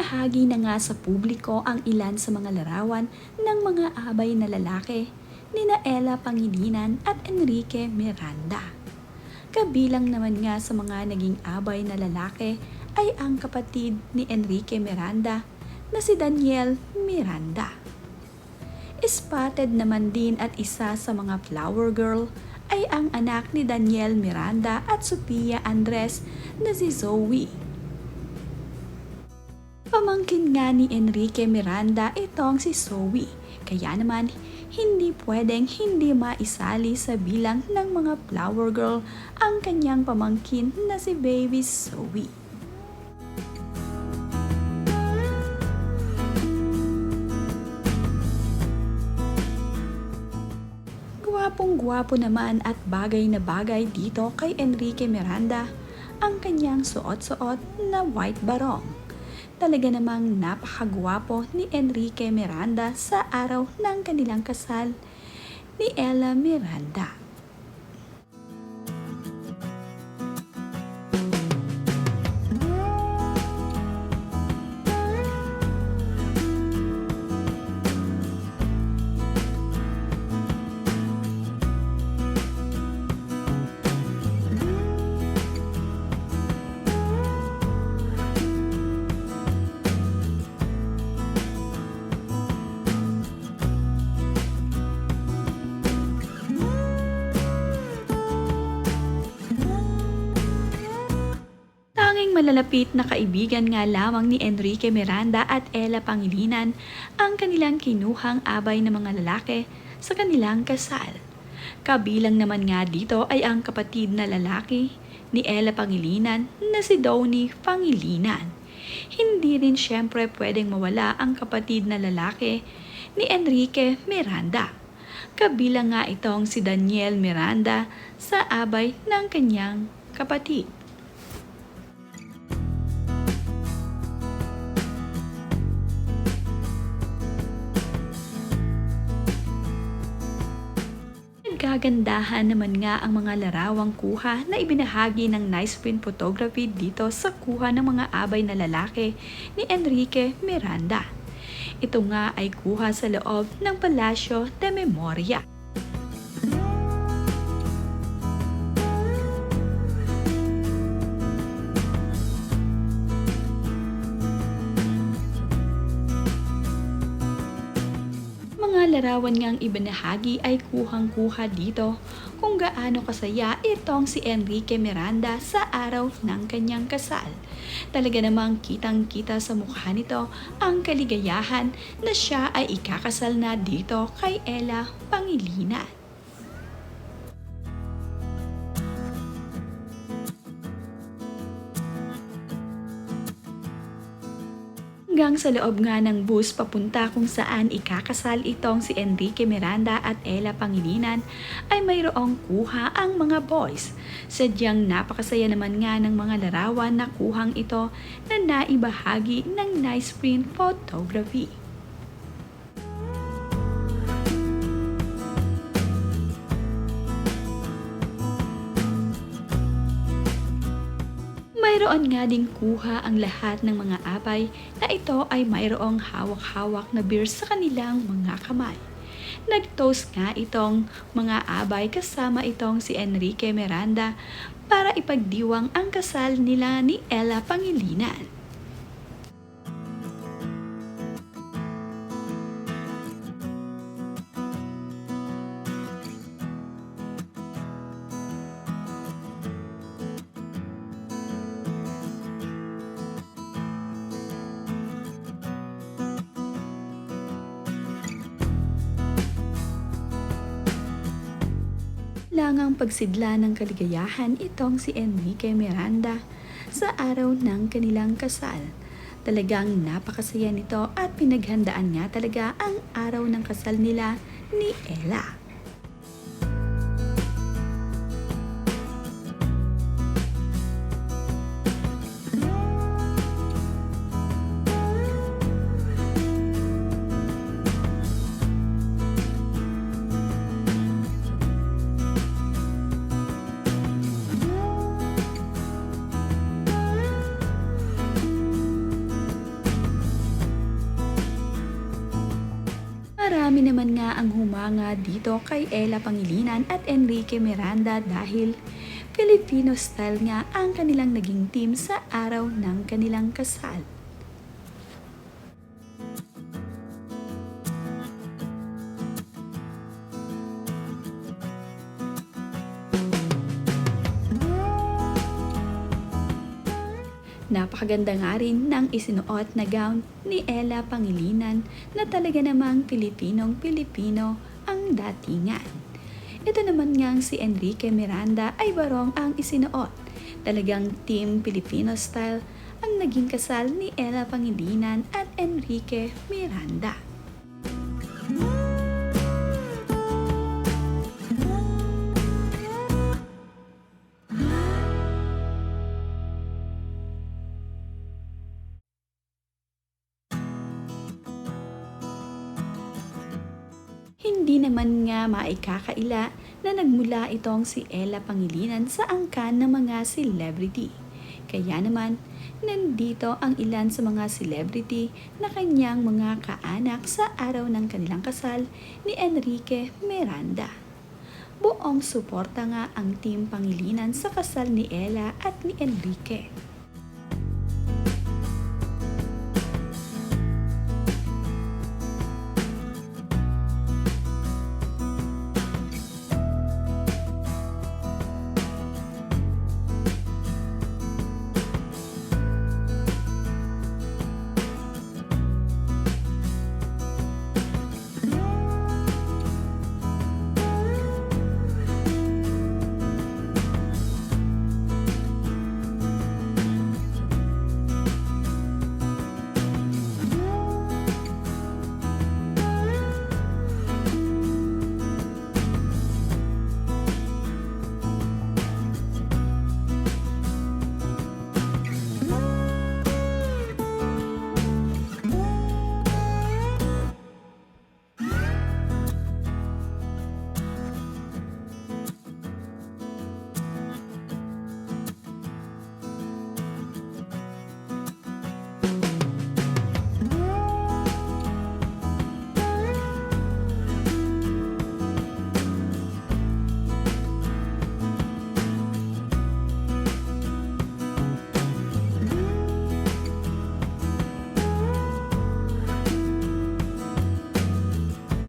Ibinahagi na nga sa publiko ang ilan sa mga larawan ng mga abay na lalaki nina Ella Pangilinan at Enrique Miranda. Kabilang naman nga sa mga naging abay na lalaki ay ang kapatid ni Enrique Miranda na si Daniel Miranda. Spotted naman din at isa sa mga flower girl ay ang anak ni Daniel Miranda at Sophia Andres na si Zoe. Pamangkin nga ni Enrique Miranda itong si Zoe, kaya naman hindi pwedeng hindi maisali sa bilang ng mga flower girl ang kanyang pamangkin na si Baby Zoe. Gwapong-gwapo naman at bagay na bagay dito kay Enrique Miranda ang kanyang suot-suot na white barong. Talaga namang napakagwapo ni Enrique Miranda sa araw ng kanilang kasal ni Ella Miranda. Tanging malalapit na kaibigan nga lamang ni Enrique Miranda at Ella Pangilinan ang kanilang kinuhang abay na mga lalaki sa kanilang kasal. Kabilang naman nga dito ay ang kapatid na lalaki ni Ella Pangilinan na si Donnie Pangilinan. Hindi rin syempre pwedeng mawala ang kapatid na lalaki ni Enrique Miranda. Kabilang nga itong si Daniel Miranda sa abay ng kanyang kapatid. Gagandahan naman nga ang mga larawang kuha na ibinahagi ng Nice Print Photography dito sa kuha ng mga abay na lalaki ni Enrique Miranda. Ito nga ay kuha sa loob ng Palacio de Memoria. Larawan ngang ibinahagi ay kuhang-kuha dito kung gaano kasaya itong si Enrique Miranda sa araw ng kanyang kasal. Talaga namang kitang-kita sa mukha nito ang kaligayahan na siya ay ikakasal na dito kay Ella Pangilinan. Hanggang sa loob nga ng bus papunta kung saan ikakasal itong si Enrique Miranda at Ella Pangilinan ay mayroong kuha ang mga boys. Sadyang napakasaya naman nga ng mga larawan na kuhang ito na naibahagi ng Nice Print Photography. Mayroon nga ding kuha ang lahat ng mga abay na ito ay mayroong hawak-hawak na beer sa kanilang mga kamay. Nag-toast nga itong mga abay kasama itong si Enrique Miranda para ipagdiwang ang kasal nila ni Ella Pangilinan. Langang pagsidla ng kaligayahan itong si Enrique Miranda sa araw ng kanilang kasal. Talagang napakasaya nito at pinaghandaan nga talaga ang araw ng kasal nila ni Ella. Marami naman nga ang humanga dito kay Ella Pangilinan at Enrique Miranda dahil Filipino style nga ang kanilang naging team sa araw ng kanilang kasal. Napakaganda nga rin ng isinuot na gown ni Ella Pangilinan na talaga namang Pilipinong-Pilipino ang datingan. Ito naman ngang si Enrique Miranda ay barong ang isinuot. Talagang team Filipino style ang naging kasal ni Ella Pangilinan at Enrique Miranda. Hindi naman nga maikakaila na nagmula itong si Ella Pangilinan sa angkan ng mga celebrity. Kaya naman, nandito ang ilan sa mga celebrity na kanyang mga kaanak sa araw ng kanilang kasal ni Enrique Miranda. Buong suporta nga ang team Pangilinan sa kasal ni Ella at ni Enrique.